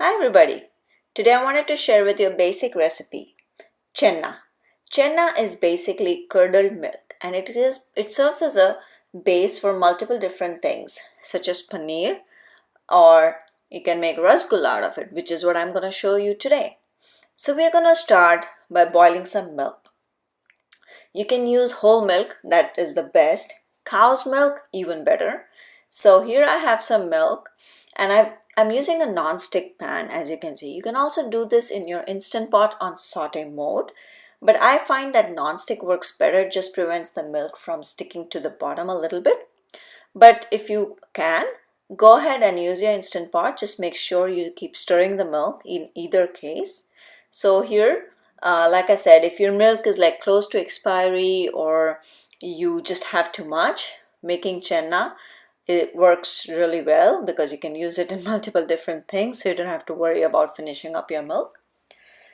Hi everybody. Today I wanted to share with you a basic recipe, Chenna. Chenna is basically curdled milk and it serves as a base for multiple different things such as paneer, or you can make rasgulla out of it, which is what I'm going to show you today. So we are going to start by boiling some milk. You can use whole milk, that is the best. Cow's milk, even better. So here I have some milk and I'm using a non-stick pan, as you can see. You can also do this in your Instant Pot on saute mode, but I find that non-stick works better. It just prevents the milk from sticking to the bottom a little bit. But if you can, go ahead and use your Instant Pot. Just make sure you keep stirring the milk in either case. So here, like I said, if your milk is like close to expiry or you just have too much, making chenna, it works really well because you can use it in multiple different things, so you don't have to worry about finishing up your milk.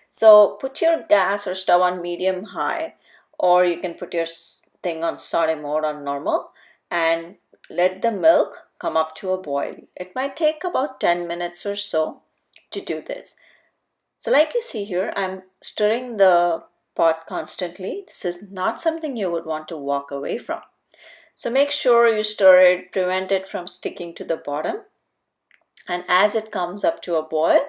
So put your gas or stove on medium high, or you can put your thing on saute mode on normal and let the milk come up to a boil. It might take about 10 minutes or so to do this. So like you see here, I'm stirring the pot constantly. This is not something you would want to walk away from. So make sure you stir it, prevent it from sticking to the bottom. And as it comes up to a boil,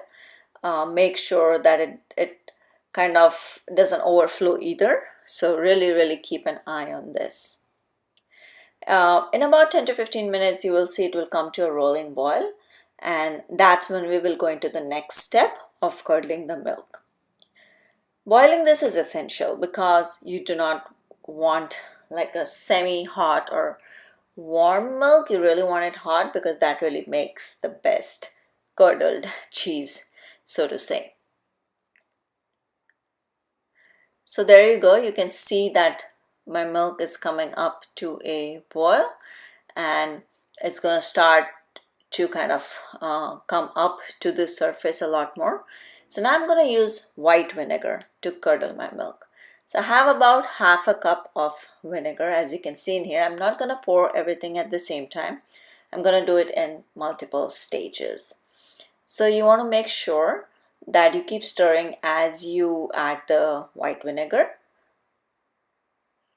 make sure that it kind of doesn't overflow either. So really keep an eye on this. In about 10 to 15 minutes, you will see it will come to a rolling boil. And that's when we will go into the next step of curdling the milk. Boiling this is essential because you do not want like a semi-hot or warm milk. You really want it hot because that really makes the best curdled cheese, so to say. So there you go. You can see that my milk is coming up to a boil and it's going to start to kind of come up to the surface a lot more. So now I'm going to use white vinegar to curdle my milk. So I have about half a cup of vinegar, as you can see in here. I'm not going to pour everything at the same time. I'm going to do it in multiple stages. So you want to make sure that you keep stirring as you add the white vinegar.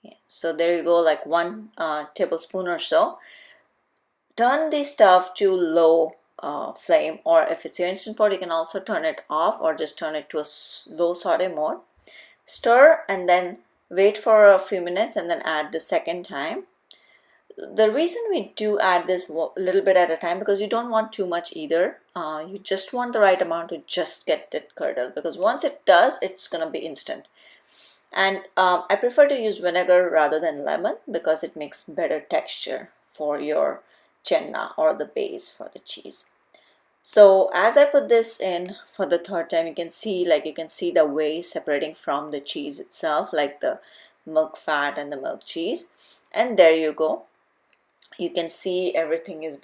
Yeah. So there you go, like 1 tablespoon or so. Turn the stove to low flame, or if it's your Instant Pot, you can also turn it off or just turn it to a low saute mode. Stir and then wait for a few minutes and then add the second time. The reason we do add this a little bit at a time because you don't want too much either. You just want the right amount to just get it curdled, because once it does, it's going to be instant. And I prefer to use vinegar rather than lemon because it makes better texture for your chenna or the base for the cheese. So as I put this in for the third time, you can see the whey separating from the cheese itself, like the milk fat and the milk cheese. And there you go. You can see everything is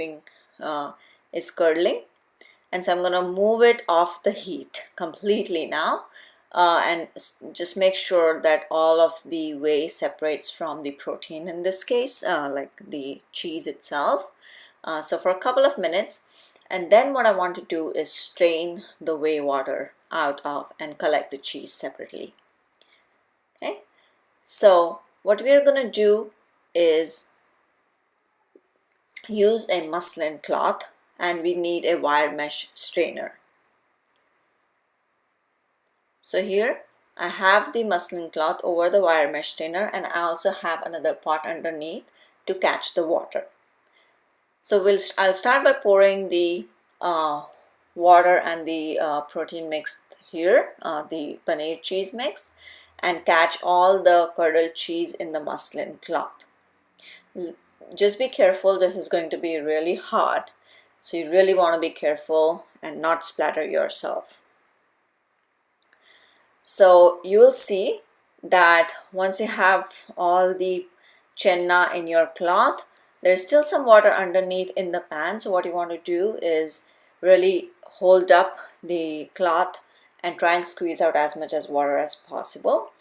curdling. And so I'm going to move it off the heat completely now. And just make sure that all of the whey separates from the protein in this case, like the cheese itself. So for a couple of minutes, and then what I want to do is strain the whey water out of and collect the cheese separately. Okay, so what we are going to do is use a muslin cloth, and we need a wire mesh strainer. So here I have the muslin cloth over the wire mesh strainer, and I also have another pot underneath to catch the water. So I'll start by pouring the water and the protein mix here, the paneer cheese mix, and catch all the curdled cheese in the muslin cloth. Just be careful, this is going to be really hot, so you really want to be careful and not splatter yourself. So you will see that once you have all the chenna in your cloth, there's still some water underneath in the pan. So what you want to do is really hold up the cloth and try and squeeze out as much as water as possible.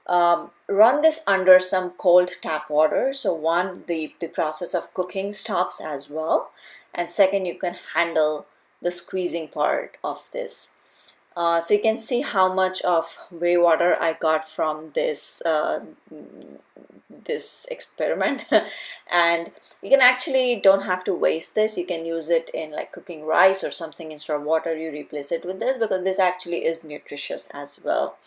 Run this under some cold tap water. So one, the process of cooking stops as well. And second, you can handle the squeezing part of this. So you can see how much of whey water I got from this experiment. And you can actually don't have to waste this. You can use it in like cooking rice or something. Instead of water, you replace it with this, because this actually is nutritious as well.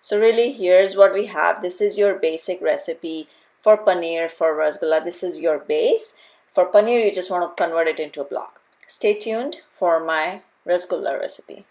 So really, here's what we have. This is your basic recipe for paneer, for rasgulla. This is your base. For paneer, you just want to convert it into a block. Stay tuned for my rasgulla recipe.